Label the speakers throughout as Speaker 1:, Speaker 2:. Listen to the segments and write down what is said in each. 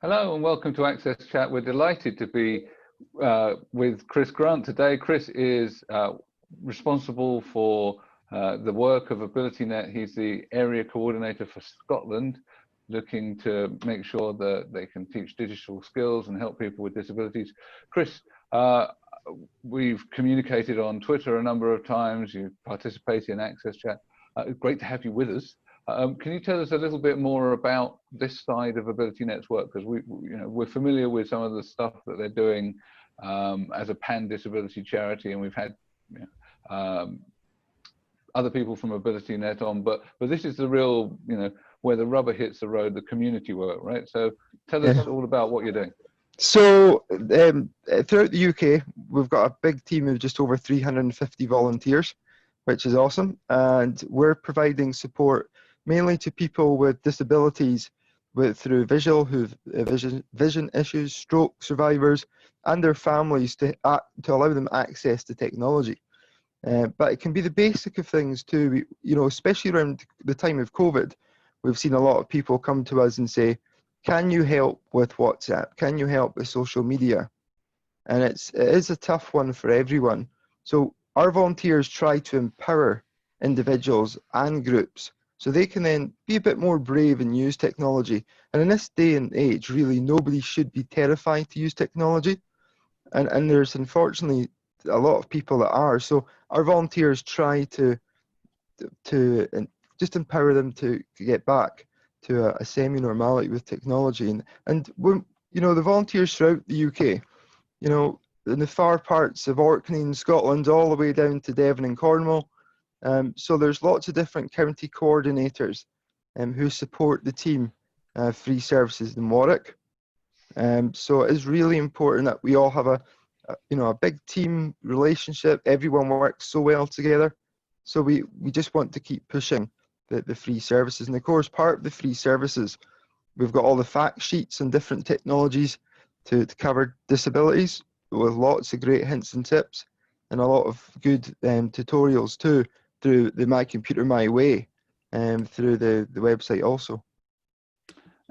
Speaker 1: Hello and welcome to AXSChat. We're delighted to be with Chris Grant today. Chris is responsible for the work of AbilityNet. He's the area coordinator for Scotland, looking to make sure that they can teach digital skills and help people with disabilities. Chris, we've communicated on Twitter a number of times. You participate in AXSChat. Great to have you with us. Can you tell us a little bit more about this side of AbilityNet's work? Because we're familiar with some of the stuff that they're doing as a pan-disability charity, and we've had other people from AbilityNet on, but this is the real, where the rubber hits the road, the community work, right? So tell us all about what you're doing.
Speaker 2: So throughout the UK, we've got a big team of just over 350 volunteers, which is awesome, and we're providing support mainly to people with disabilities through vision issues, stroke survivors, and their families to allow them access to technology. But it can be the basic of things too. Especially around the time of COVID, we've seen a lot of people come to us and say, "Can you help with WhatsApp? Can you help with social media?" And it is a tough one for everyone. So our volunteers try to empower individuals and groups so they can then be a bit more brave and use technology. And in this day and age, really, nobody should be terrified to use technology. And there's unfortunately a lot of people that are. So our volunteers try to just empower them to get back to a semi-normality with technology. And the volunteers throughout the UK, in the far parts of Orkney in Scotland, all the way down to Devon and Cornwall. So there's lots of different county coordinators who support the team, free services in Warwick. So it is really important that we all have a big team relationship. Everyone works so well together. So we just want to keep pushing the free services. And of course, part of the free services, we've got all the fact sheets and different technologies to cover disabilities, with lots of great hints and tips, and a lot of good tutorials too, through the My Computer My Way, through the website also.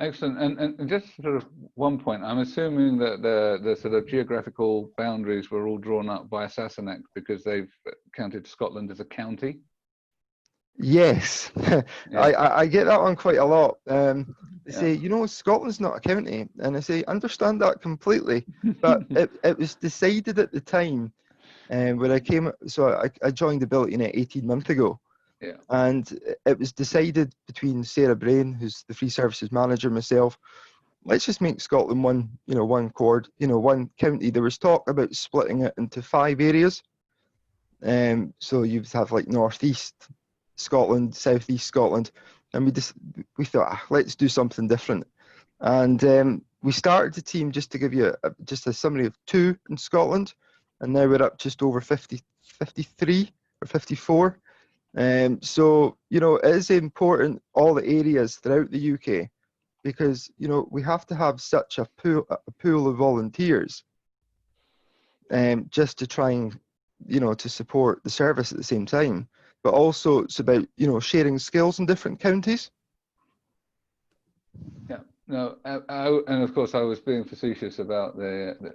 Speaker 1: Excellent. And just sort of one point, I'm assuming that the sort of geographical boundaries were all drawn up by AXSChat because they've counted Scotland as a county.
Speaker 2: Yes, yeah. I get that one quite a lot. They say, Scotland's not a county, and I say, understand that completely. But it was decided at the time when I came. So I joined AbilityNet 18 months ago. Yeah. And it was decided between Sarah Brain, who's the free services manager, myself, let's just make Scotland one county. There was talk about splitting it into 5 areas. So you'd have like Northeast Scotland, Southeast Scotland, and we thought, let's do something different. And we started the team, just to give you just a summary, of 2 in Scotland, and now we're up just over 53 or 54. So it is important, all the areas throughout the UK, because we have to have such a pool of volunteers, just to try and to support the service at the same time. But also it's about sharing skills in different counties.
Speaker 1: Yeah, no, and of course I was being facetious about the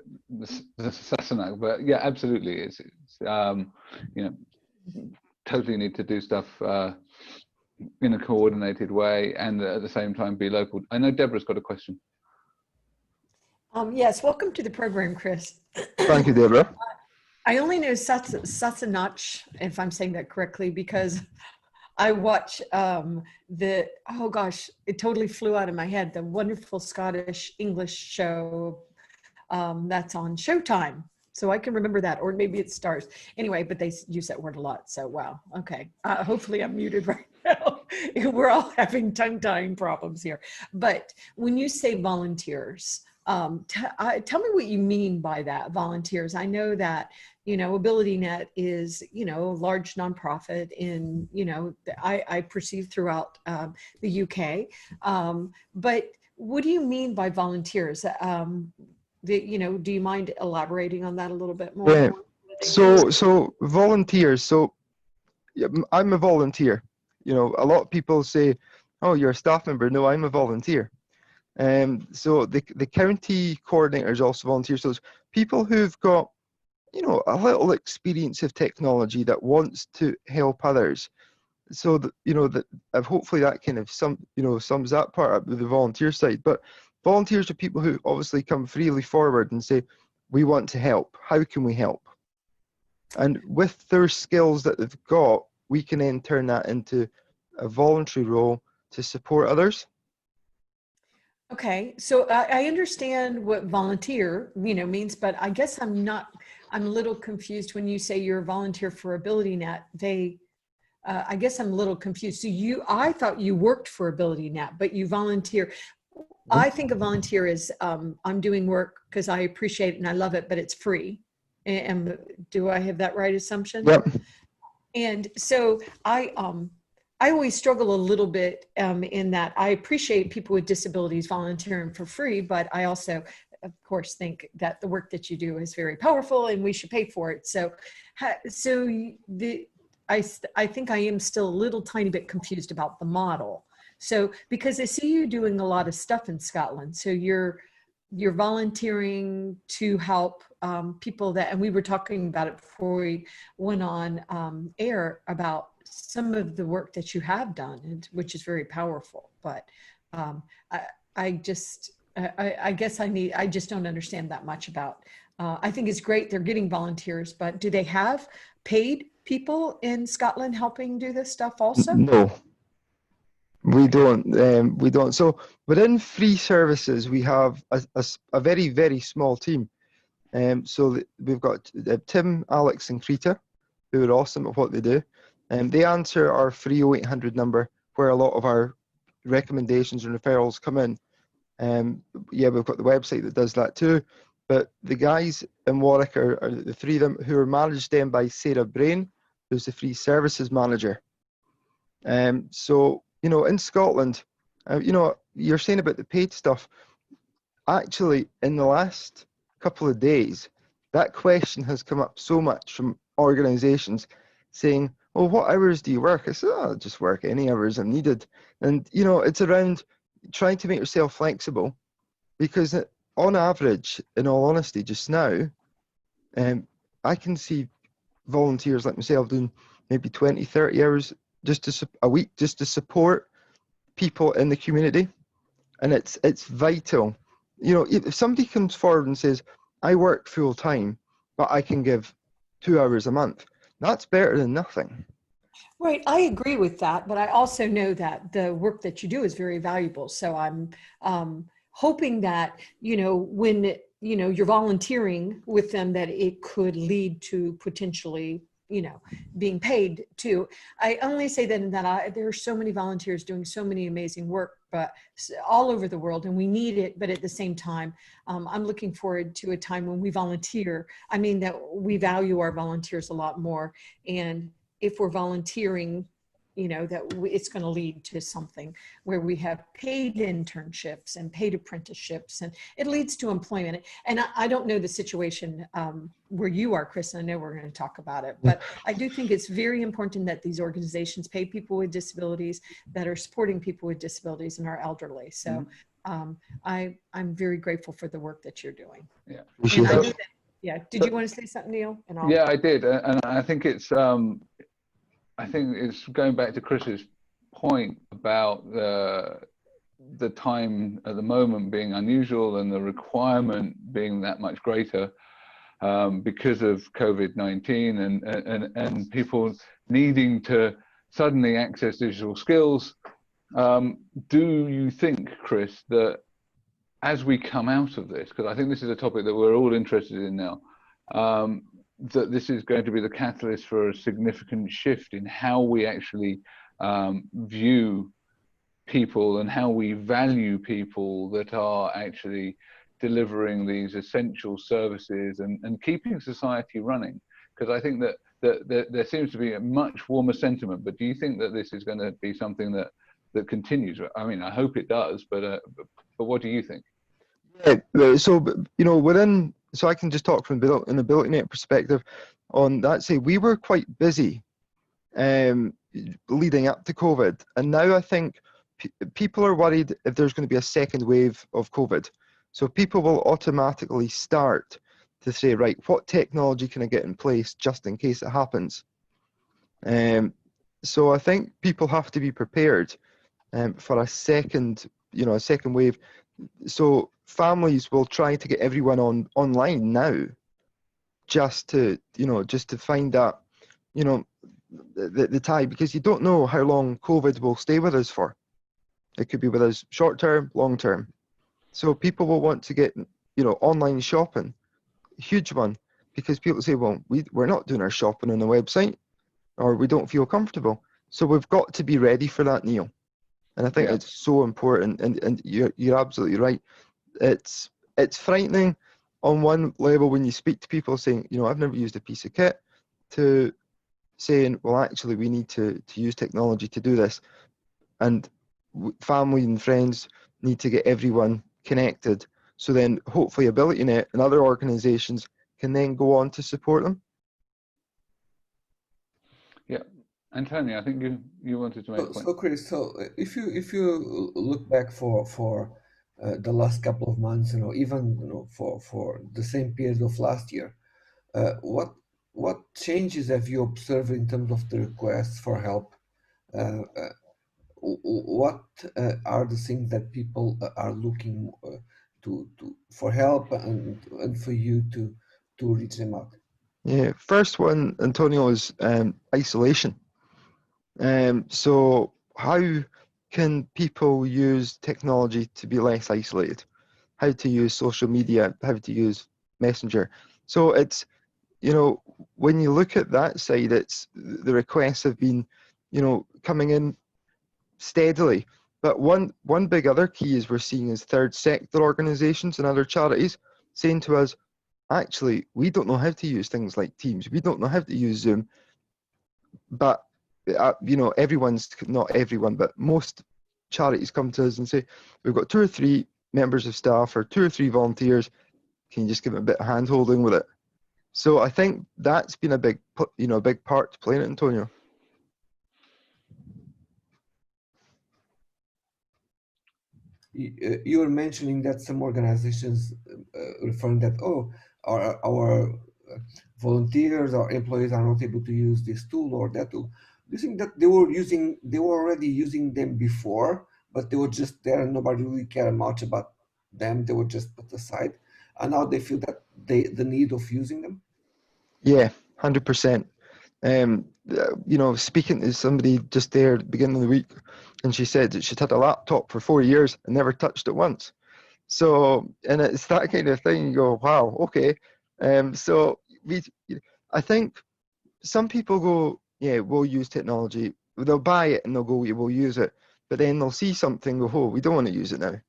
Speaker 1: Sassenach, but yeah, absolutely, it's totally need to do stuff in a coordinated way, and at the same time be local. I know Debra's got a question.
Speaker 3: Yes, welcome to the program, Chris.
Speaker 2: Thank you, Debra.
Speaker 3: I only know Sassenach, if I'm saying that correctly, because I watch it totally flew out of my head, the wonderful Scottish English show that's on Showtime. So I can remember that, or maybe it Stars. Anyway, but they use that word a lot, so wow, okay. Hopefully I'm muted right now. We're all having tongue-tying problems here. But when you say volunteers, tell me what you mean by that, volunteers. I know that, AbilityNet is, a large nonprofit in, I perceive throughout the UK. But what do you mean by volunteers? Do you mind elaborating on that a little bit more?
Speaker 2: Yeah. So volunteers. So I'm a volunteer. A lot of people say, "Oh, you're a staff member." No, I'm a volunteer. So the county coordinators also volunteer. So it's people who've got, you know, a little experience of technology that wants to help others. So that, you know, that hopefully that kind of sums that part up with the volunteer side. But volunteers are people who obviously come freely forward and say, we want to help. How can we help? And with their skills that they've got, we can then turn that into a voluntary role to support others.
Speaker 3: Okay, so I understand what volunteer, you know, means, but I guess I'm a little confused when you say you're a volunteer for AbilityNet. I guess I'm a little confused. So I thought you worked for AbilityNet, but you volunteer. I think a volunteer is, I'm doing work because I appreciate it and I love it, but it's free. And do I have that right assumption?
Speaker 2: Yep.
Speaker 3: And so I always struggle a little bit in that I appreciate people with disabilities volunteering for free, but I also, of course, think that the work that you do is very powerful and we should pay for it. So, I think I am still a little tiny bit confused about the model. So, because I see you doing a lot of stuff in Scotland, so you're volunteering to help people that, and we were talking about it before we went on air about some of the work that you have done, and which is very powerful. But I guess I just don't understand that much about. I think it's great they're getting volunteers, but do they have paid people in Scotland helping do this stuff also?
Speaker 2: No, we don't. We don't. So within free services, we have a very, very small team. So we've got Tim, Alex, and Krita, who are awesome at what they do. They answer our free 0800 number, where a lot of our recommendations and referrals come in. Yeah, we've got the website that does that too. But the guys in Warwick are the three of them, who are managed then by Sarah Brain, who's the free services manager. So, you know, in Scotland, you know, you're saying about the paid stuff. Actually, in the last couple of days, that question has come up so much from organisations saying, well, what hours do you work? I said, oh, I just work any hours I'm needed. And, you know, it's around trying to make yourself flexible, because on average, in all honesty, just now, I can see volunteers like myself doing maybe 20, 30 hours a week just to support people in the community. And it's vital. You know, if somebody comes forward and says, I work full time, but I can give 2 hours a month, that's better than nothing.
Speaker 3: Right, I agree with that, but I also know that the work that you do is very valuable. So I'm hoping that, you know, when, you know, you're volunteering with them, that it could lead to potentially, you know, being paid too. I only say that in that there are so many volunteers doing so many amazing work, but all over the world, and we need it. But at the same time, I'm looking forward to a time when we volunteer. I mean, that we value our volunteers a lot more. And if we're volunteering, you know, that it's going to lead to something where we have paid internships and paid apprenticeships, and it leads to employment. And I don't know the situation where you are, Chris, and I know we're going to talk about it, but I do think it's very important that these organizations pay people with disabilities, that are supporting people with disabilities and our elderly. So I'm very grateful for the work that you're doing.
Speaker 1: Yeah.
Speaker 3: And I know that, yeah. Did you want to say something, Neil?
Speaker 1: Yeah, I did. And I think it's going back to Chris's point about the time at the moment being unusual and the requirement being that much greater because of COVID-19 and people needing to suddenly access digital skills. Do you think, Chris, that as we come out of this, because I think this is a topic that we're all interested in now, that this is going to be the catalyst for a significant shift in how we actually view people and how we value people that are actually delivering these essential services and keeping society running? Because I think that there seems to be a much warmer sentiment, but do you think that this is going to be something that continues? I mean, I hope it does, but what do you think?
Speaker 2: Yeah, so, you know, so I can just talk from an AbilityNet perspective on that. Say we were quite busy leading up to COVID, and now I think people are worried if there's going to be a second wave of COVID. So people will automatically start to say, right, what technology can I get in place just in case it happens? So I think people have to be prepared for a second wave. So families will try to get everyone online now, just to find that, the tie, because you don't know how long COVID will stay with us for. It could be with us short term, long term. So people will want to get, online shopping, huge one, because people say, well, we're not doing our shopping on the website, or we don't feel comfortable. So we've got to be ready for that, Neil. And I think it's so important. And you're absolutely right. It's frightening on one level when you speak to people saying, I've never used a piece of kit, to saying, well, actually, we need to use technology to do this. And family and friends need to get everyone connected. So then hopefully AbilityNet and other organizations can then go on to support them.
Speaker 1: Yeah. Antonio, I think you wanted to make a point.
Speaker 4: So Chris, if you look back for the last couple of months, even for the same period of last year, what changes have you observed in terms of the requests for help? What are the things that people are looking for help and for you to reach them out?
Speaker 2: Yeah, first one, Antonio, is isolation. So how can people use technology to be less isolated? How to use social media, how to use Messenger. So it's, when you look at that side, it's the requests have been, coming in steadily. But one big other key is we're seeing is third sector organizations and other charities saying to us, actually, we don't know how to use things like Teams. We don't know how to use Zoom. But, everyone's, not everyone, but most charities come to us and say, we've got 2 or 3 members of staff or 2 or 3 volunteers. Can you just give them a bit of hand-holding with it? So I think that's been a big part to play in it, Antonio.
Speaker 4: You were mentioning that some organizations referring that, our volunteers or employees are not able to use this tool or that tool. Do you think that they were already using them before, but they were just there and nobody really cared much about them? They were just put aside, and now they feel that the need of using them?
Speaker 2: Yeah, 100%. Speaking to somebody just there at the beginning of the week, and she said that she'd had a laptop for 4 years and never touched it once. So, and it's that kind of thing. You go, wow, okay. I think some people go, yeah, we'll use technology. They'll buy it and they'll go, yeah, we'll use it. But then they'll see something, go, oh, we don't want to use it now.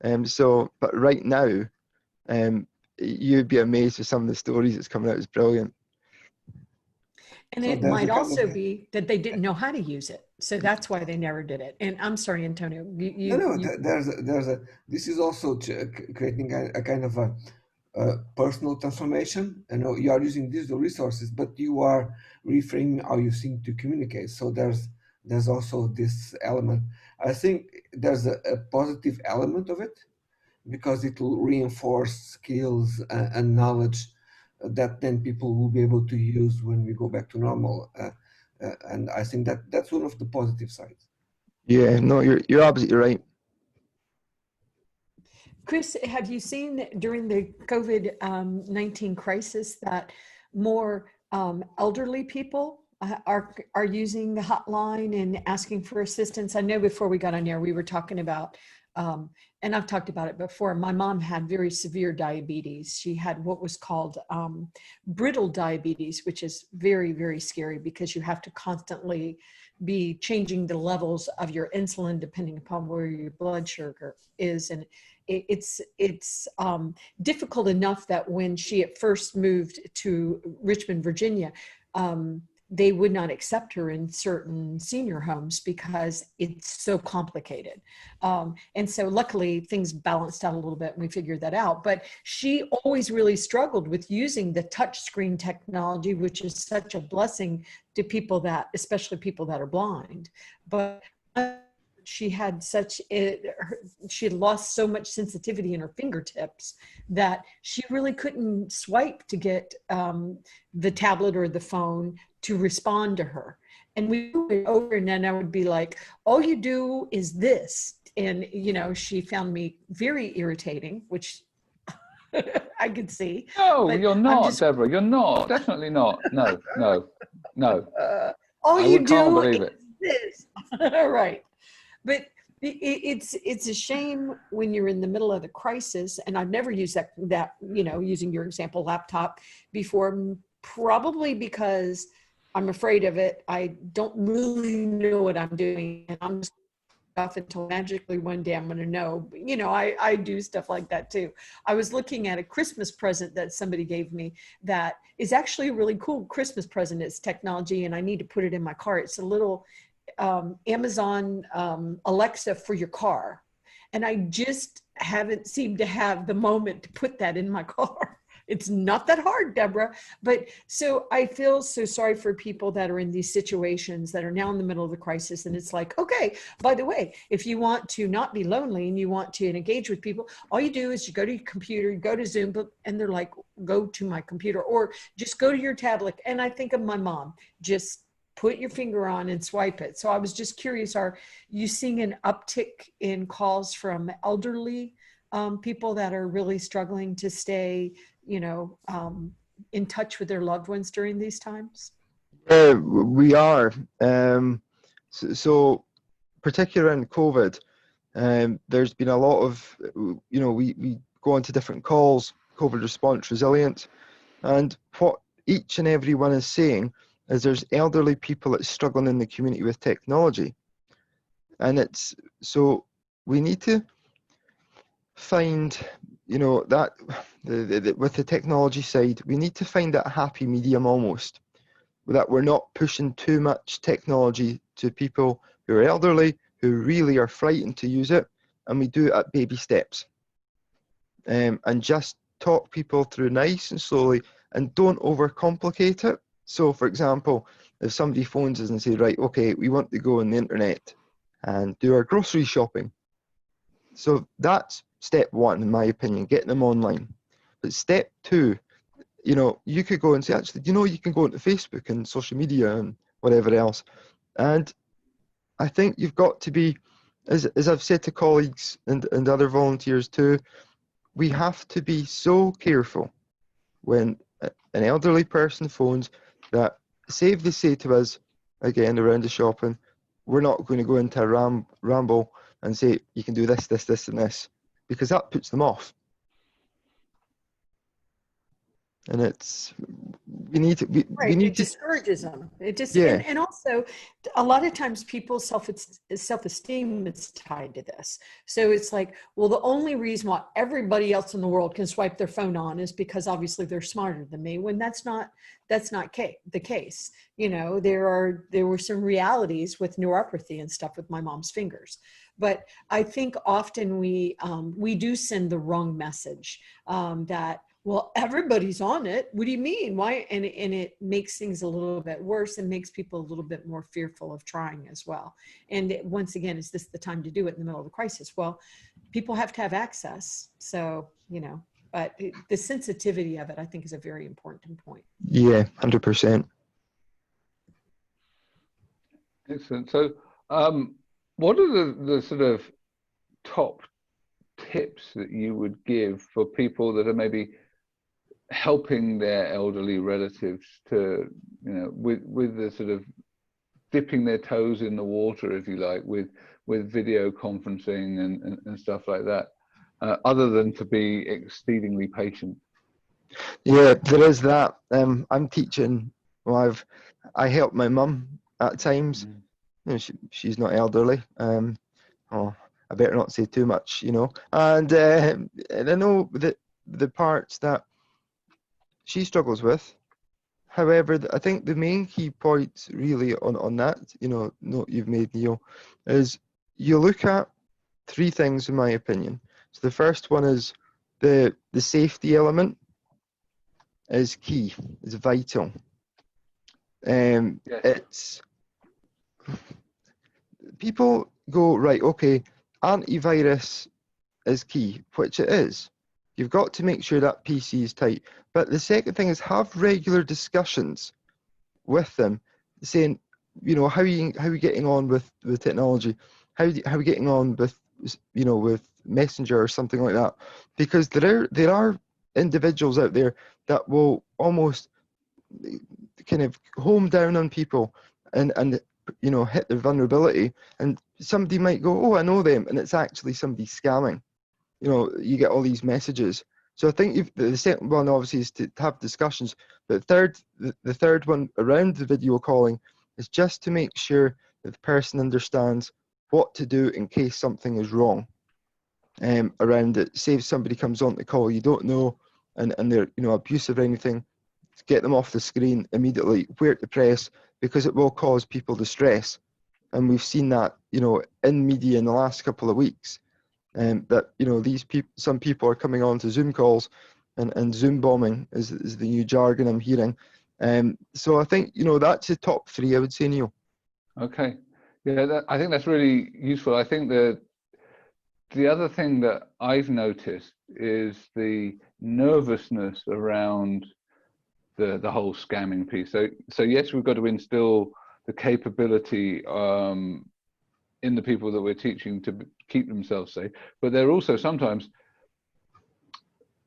Speaker 2: But right now, you'd be amazed with some of the stories that's coming out. It's brilliant.
Speaker 3: And it might also be that they didn't know how to use it, so that's why they never did it. And I'm sorry, Antonio.
Speaker 4: This is also creating a kind of a personal transformation. You are using digital resources, but you are reframing how you think to communicate. So there's also this element. I think there's a positive element of it, because it will reinforce skills and knowledge that then people will be able to use when we go back to normal. And I think that's one of the positive sides.
Speaker 2: Yeah, no, you're absolutely right.
Speaker 3: Chris, have you seen during the COVID-19 crisis that more elderly people are using the hotline and asking for assistance? I know before we got on air, we were talking about, and I've talked about it before, my mom had very severe diabetes. She had what was called brittle diabetes, which is very, very scary because you have to constantly be changing the levels of your insulin depending upon where your blood sugar is. And it's difficult enough that when she at first moved to Richmond, Virginia, they would not accept her in certain senior homes because it's so complicated. And so luckily things balanced out a little bit and we figured that out. But she always really struggled with using the touch screen technology, which is such a blessing to people that, especially people that are blind. But she had she had lost so much sensitivity in her fingertips that she really couldn't swipe to get the tablet or the phone to respond to her. And we went over, and then I would be like, all you do is this. And, you know, she found me very irritating, which I could see.
Speaker 1: No,
Speaker 3: but
Speaker 1: you're not,
Speaker 3: just,
Speaker 1: Deborah. You're not. Definitely not. No, no, no.
Speaker 3: all
Speaker 1: I
Speaker 3: you
Speaker 1: can't
Speaker 3: do
Speaker 1: believe
Speaker 3: is
Speaker 1: it.
Speaker 3: this. Right. But it's a shame when you're in the middle of the crisis, and I've never used that you know, using your example laptop before, probably because I'm afraid of it. I don't really know what I'm doing, and I'm just off until magically one day I'm going to know. You know, I do stuff like that too. I was looking at a Christmas present that somebody gave me that is actually a really cool Christmas present. It's technology, and I need to put it in my car. It's a little Amazon Alexa for your car. And I just haven't seemed to have the moment to put that in my car. It's not that hard, Deborah. But so I feel so sorry for people that are in these situations that are now in the middle of the crisis. And it's like, okay, by the way, if you want to not be lonely and you want to engage with people, all you do is you go to your computer, you go to Zoom, and they're like, go to my computer, or just go to your tablet. And I think of my mom, just put your finger on and swipe it. So I was just curious, are you seeing an uptick in calls from elderly people that are really struggling to stay, you know, in touch with their loved ones during these times?
Speaker 2: We are. So particularly in COVID, there's been a lot of, you know, we go into different calls, COVID response resilient, and what each and every one is saying is there's elderly people that's struggling in the community with technology. And it's, so we need to find, you know, that with the technology side, we need to find that happy medium almost, that we're not pushing too much technology to people who are elderly, who really are frightened to use it, and we do it at baby steps. And just talk people through nice and slowly, and don't overcomplicate it. So for example, if somebody phones us and say, right, okay, we want to go on the internet and do our grocery shopping. So that's step one, in my opinion, getting them online. But step two, you know, you could go and say, actually, you know, you can go into Facebook and social media and whatever else. And I think you've got to be, as I've said to colleagues and other volunteers too, we have to be so careful when an elderly person phones that, say if they say to us, again, around the shopping, we're not going to go into a ramble and say, you can do this, this, this, and this, because that puts them off. And it's, we need to, we need
Speaker 3: It discourages them. It just,
Speaker 2: yeah.
Speaker 3: and also a lot of times people's self-esteem is tied to this. So it's like, well, the only reason why everybody else in the world can swipe their phone on is because obviously they're smarter than me, when that's not the case. You know, there were some realities with neuropathy and stuff with my mom's fingers. But I think often we do send the wrong message, that, well, everybody's on it. What do you mean? Why? And it makes things a little bit worse, and makes people a little bit more fearful of trying as well. And once again, is this the time to do it in the middle of a crisis? Well, people have to have access. So, you know, but the sensitivity of it, I think, is a very important point.
Speaker 2: Yeah, 100%.
Speaker 1: Excellent. So what are the sort of top tips that you would give for people that are maybe helping their elderly relatives to, you know, with the sort of dipping their toes in the water, if you like, with video conferencing and stuff like that, other than to be exceedingly patient?
Speaker 2: Yeah, there is that. I'm teaching, well, I help my mum at times. You know, she's not elderly. Oh, I better not say too much, you know. And I know that the parts that she struggles with. However, I think the main key point really on that, you know, note you've made, Neil, is you look at three things, in my opinion. So the first one is the safety element is key, is vital.
Speaker 1: Yes.
Speaker 2: It's people go, right, okay, antivirus is key, which it is. You've got to make sure that PC is tight. But the second thing is have regular discussions with them, saying, you know, how are you getting on with technology? How are you getting on with, you know, with Messenger or something like that? Because there are individuals out there that will almost kind of home down on people and you know, hit their vulnerability, and somebody might go, oh, I know them, and it's actually somebody scamming. You know, you get all these messages. So I think the second one obviously is to have discussions, but the third one around the video calling is just to make sure that the person understands what to do in case something is wrong around it. Say if somebody comes on the call you don't know and they're, you know, abusive or anything, get them off the screen immediately, where to press, because it will cause people distress. And we've seen that, you know, in media in the last couple of weeks. That, you know, some people are coming on to Zoom calls, and Zoom bombing is the new jargon I'm hearing. So I think, you know, that's the top three, I would say, Neil.
Speaker 1: Okay, yeah, I think that's really useful. I think that the other thing that I've noticed is the nervousness around the whole scamming piece. So yes, we've got to instill the capability in the people that we're teaching to keep themselves safe, but they're also sometimes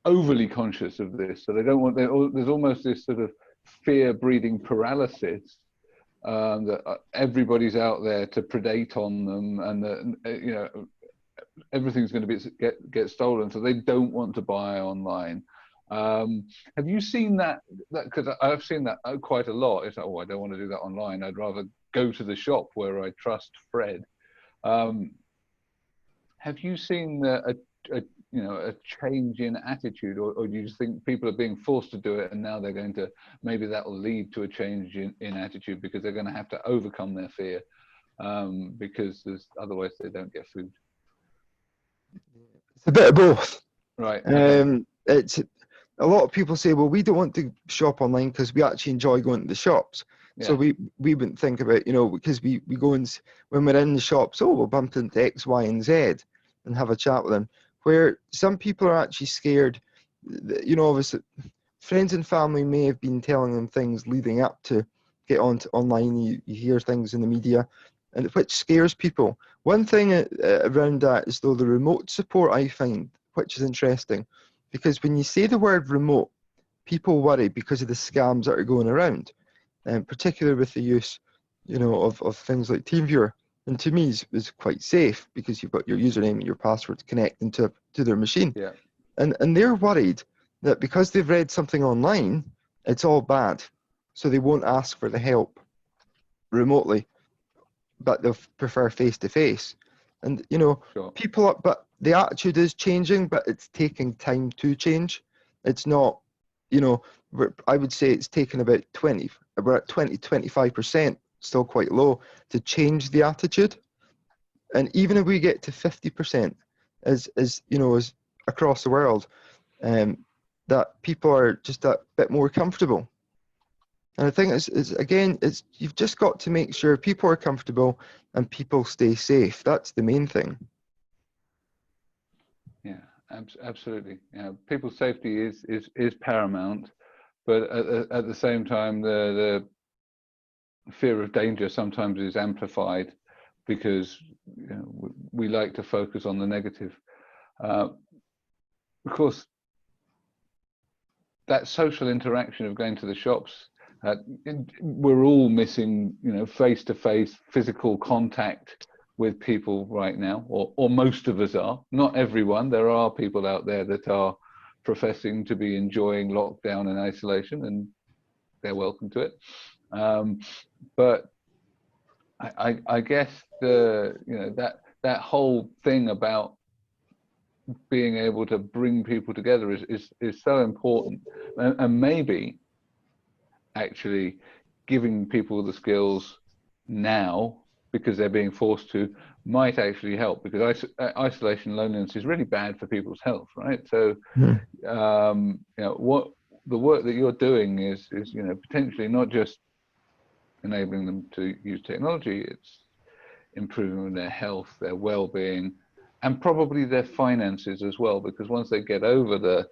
Speaker 1: overly conscious of this, so they don't want. There's almost this sort of fear-breeding paralysis that everybody's out there to predate on them, and that, you know, everything's going to get stolen, so they don't want to buy online. Have you seen that? Because I've seen that quite a lot. It's like, oh, I don't want to do that online. I'd rather go to the shop where I trust Fred. Have you seen a change in attitude, or do you think people are being forced to do it, and now they're going to, maybe that will lead to a change in attitude because they're going to have to overcome their fear because otherwise they don't get food?
Speaker 2: It's a bit of both.
Speaker 1: Right. Okay.
Speaker 2: It's a lot of people say, well, we don't want to shop online because we actually enjoy going to the shops. Yeah. So we wouldn't think about, you know, because we go and when we're in the shops, oh, we'll bump into X, Y, and Z and have a chat with them. Where some people are actually scared, you know, obviously friends and family may have been telling them things leading up to get onto online. You hear things in the media, and which scares people. One thing around that is, though, the remote support I find, which is interesting, because when you say the word remote, people worry because of the scams that are going around, and particularly with the use, you know, of things like TeamViewer. And to me, is quite safe because you've got your username and your password connecting to their machine.
Speaker 1: Yeah. And
Speaker 2: they're worried that because they've read something online, it's all bad, so they won't ask for the help remotely, but they'll prefer face-to-face. And, you know,
Speaker 1: sure.
Speaker 2: but the attitude is changing, but it's taking time to change. It's not, you know, I would say it's taken about 25%, still quite low, to change the attitude. And even if we get to 50%, as you know, as across the world, that people are just a bit more comfortable. And I think it's you've just got to make sure people are comfortable and people stay safe. That's the main thing.
Speaker 1: Yeah, absolutely. You know, people's safety is paramount, but at the same time, the fear of danger sometimes is amplified because, you know, we like to focus on the negative. Of course, that social interaction of going to the shops, we're all missing, you know, face-to-face physical contact with people right now, or most of us are. Not everyone. There are people out there that are professing to be enjoying lockdown and isolation, and they're welcome to it. But I guess that whole thing about being able to bring people together is so important, and maybe actually giving people the skills now, because they're being forced to, might actually help, because isolation and loneliness is really bad for people's health, right? So you know, what the work that you're doing is, you know, potentially not just enabling them to use technology, improving their health, their well-being, and probably their finances as well, because once they get over the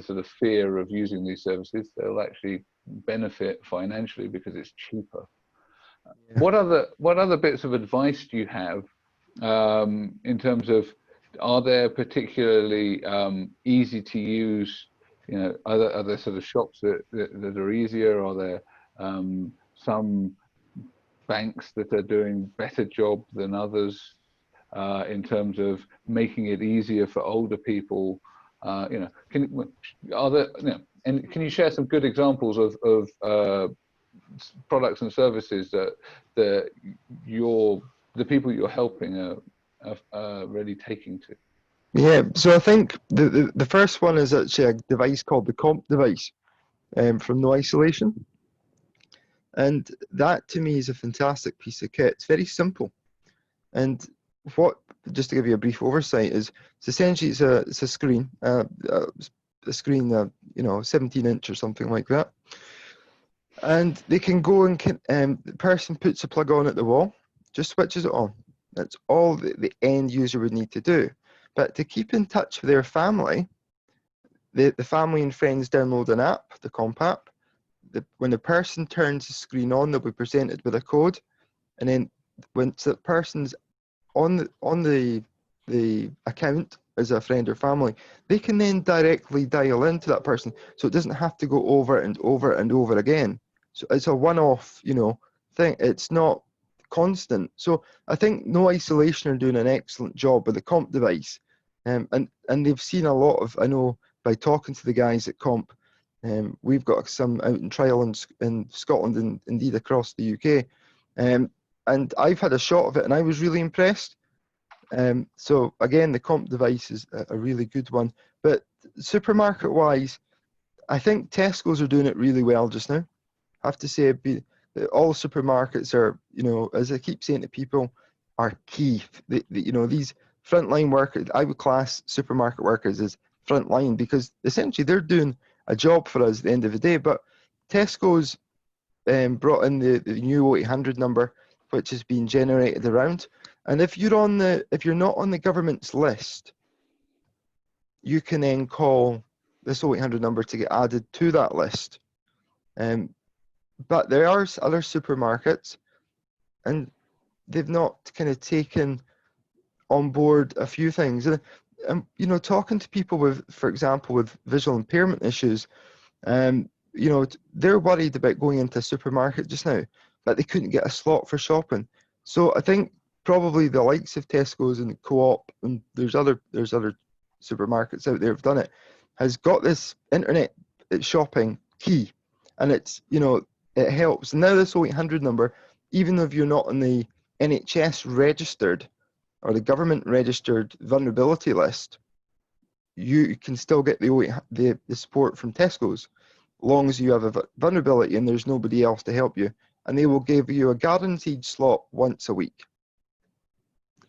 Speaker 1: sort of fear of using these services, they'll actually benefit financially because it's cheaper. Yeah. What other bits of advice do you have in terms of, are there particularly easy to use, you know, are there sort of shops that are easier? Are there some banks that are doing better job than others in terms of making it easier for older people? You know, are there, you know, and can you share some good examples of products and services that the people you're helping are really taking to?
Speaker 2: Yeah, so I think the first one is actually a device called the comp device from No Isolation. And that to me is a fantastic piece of kit. It's very simple. And just to give you a brief oversight, is it's essentially it's a screen, a screen, you know, 17-inch or something like that. And they can go and the person puts a plug on at the wall, just switches it on. That's all the end user would need to do. But to keep in touch with their family, the family and friends download an app, the Comp app. When the person turns the screen on, they'll be presented with a code, and then when the person's on the account as a friend or family, they can then directly dial into that person, so it doesn't have to go over and over and over again. So it's a one-off, you know, thing. It's not constant. So I think No Isolation are doing an excellent job with the Comp device, and they've seen a lot of, I know by talking to the guys at Comp. We've got some out in trial in Scotland and indeed across the UK. And I've had a shot of it and I was really impressed. So again, the Comp device is a really good one. But supermarket wise, I think Tesco's are doing it really well just now. I have to say, all supermarkets are, you know, as I keep saying to people, are key. You know, these frontline workers, I would class supermarket workers as frontline because essentially they're doing a job for us at the end of the day. But Tesco's brought in the new 0800 number, which has been generated around. And if you're not on the government's list, you can then call this 0800 number to get added to that list. But there are other supermarkets, and they've not kind of taken on board a few things. And you know, talking to people with, for example, with visual impairment issues, you know, they're worried about going into a supermarket just now, but they couldn't get a slot for shopping. So I think probably the likes of Tesco's and Co-op, and there's other supermarkets out there have done it, has got this internet shopping key, and it's, you know, it helps. Now this 0800 number, even though if you're not on the NHS registered or the government registered vulnerability list, you can still get the support from Tesco's, long as you have a vulnerability and there's nobody else to help you, and they will give you a guaranteed slot once a week.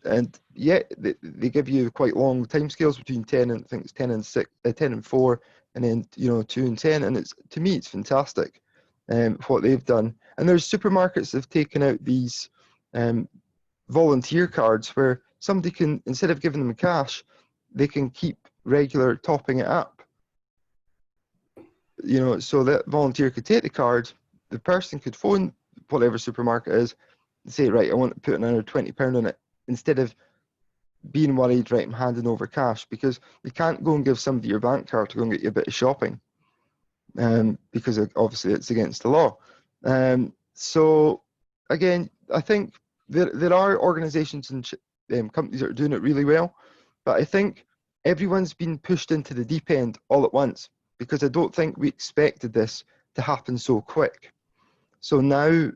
Speaker 2: And yet they give you quite long timescales between 10 and I think it's 10 and 6, 10 and 4, and then, you know, 2 and 10, and it's, to me, it's fantastic what they've done. And there's supermarkets that have taken out these volunteer cards where somebody can, instead of giving them cash, they can keep regular topping it up. You know, so that volunteer could take the card, the person could phone whatever supermarket is and say, right, I want to put another £20 on it, instead of being worried, right, I'm handing over cash, because you can't go and give somebody your bank card to go and get you a bit of shopping, because obviously it's against the law. So again, I think there are organisations and companies that are doing it really well, but I think everyone's been pushed into the deep end all at once, because I don't think we expected this to happen so quick. So now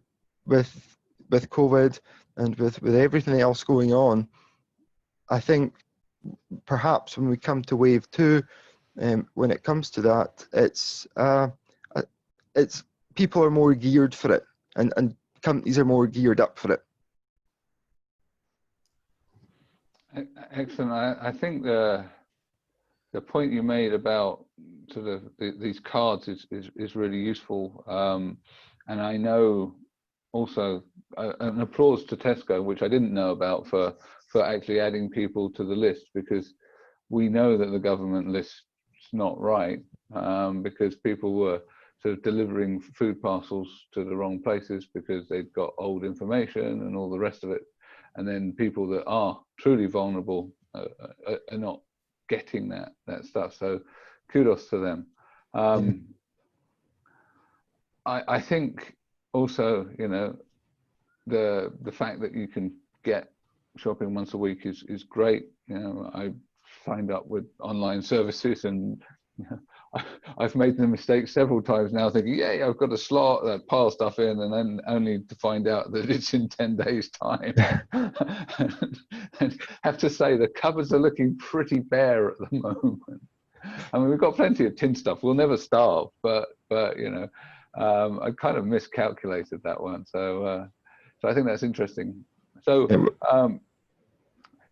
Speaker 2: with COVID and with everything else going on, I think perhaps when we come to wave 2, when it comes to that, it's people are more geared for it, and companies are more geared up for it.
Speaker 1: Excellent. I think the point you made about sort of these cards is really useful, and I know also an applause to Tesco, which I didn't know about, for actually adding people to the list, because we know that the government list's not right, because people were sort of delivering food parcels to the wrong places because they'd got old information and all the rest of it. And then people that are truly vulnerable are not getting that stuff. So kudos to them. I think also, you know, the fact that you can get shopping once a week is great. You know, I signed up with online services, and you know, I've made the mistake several times now, thinking, yeah, I've got a slot, pile stuff in, and then only to find out that it's in 10 days' time. And have to say, the cupboards are looking pretty bare at the moment. I mean, we've got plenty of tin stuff. We'll never starve, but you know, I kind of miscalculated that one. So I think that's interesting. So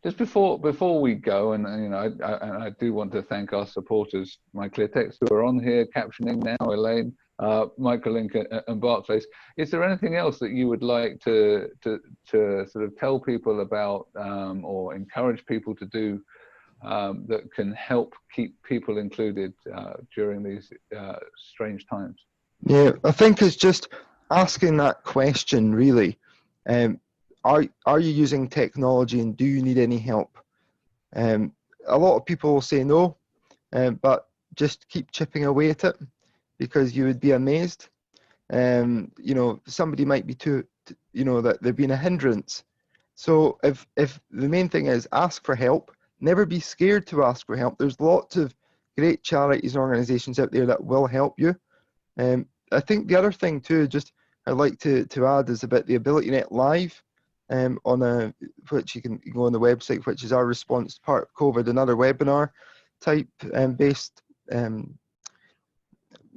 Speaker 1: just before we go, and you know, I do want to thank our supporters, My Clear Text, who are on here captioning now, Elaine, Microlink, and Barclays. Is there anything else that you would like to sort of tell people about, or encourage people to do, that can help keep people included during these strange times?
Speaker 2: Yeah, I think it's just asking that question, really. Are you using technology, and do you need any help? A lot of people will say no, but just keep chipping away at it, because you would be amazed. You know, somebody might be you know, that they've been a hindrance. So if the main thing is ask for help, never be scared to ask for help. There's lots of great charities and organisations out there that will help you. I think the other thing too, just I'd like to add, is about the AbilityNet Live, which you can go on the website, which is our response to part of COVID, another webinar type based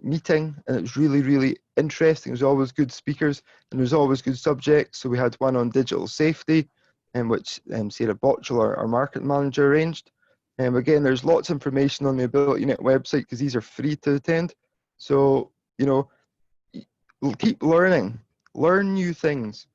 Speaker 2: meeting, and it's really interesting. There's always good speakers and there's always good subjects. So we had one on digital safety, which Sarah Botchell, our market manager, arranged. Again, there's lots of information on the AbilityNet website, because these are free to attend. So, you know, keep learning, learn new things.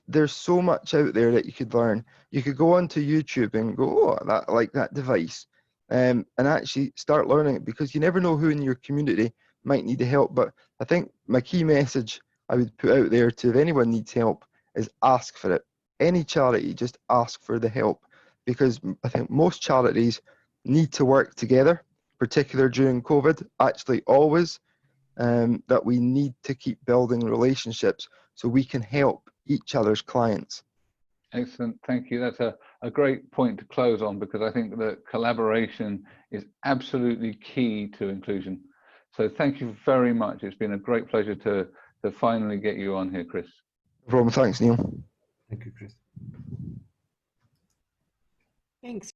Speaker 2: There's so much out there that you could learn. You could go onto YouTube and go, oh, I like that device, and actually start learning it, because you never know who in your community might need the help. But I think my key message I would put out there to, if anyone needs help, is ask for it. Any charity, just ask for the help, because I think most charities need to work together, particularly during COVID, actually always, that we need to keep building relationships so we can help each other's clients.
Speaker 1: Excellent, thank you. That's a great point to close on, because I think that collaboration is absolutely key to inclusion. So thank you very much. It's been a great pleasure to finally get you on here, Chris.
Speaker 2: No problem. Thanks, Neil.
Speaker 4: Thank you, Chris.
Speaker 3: Thanks.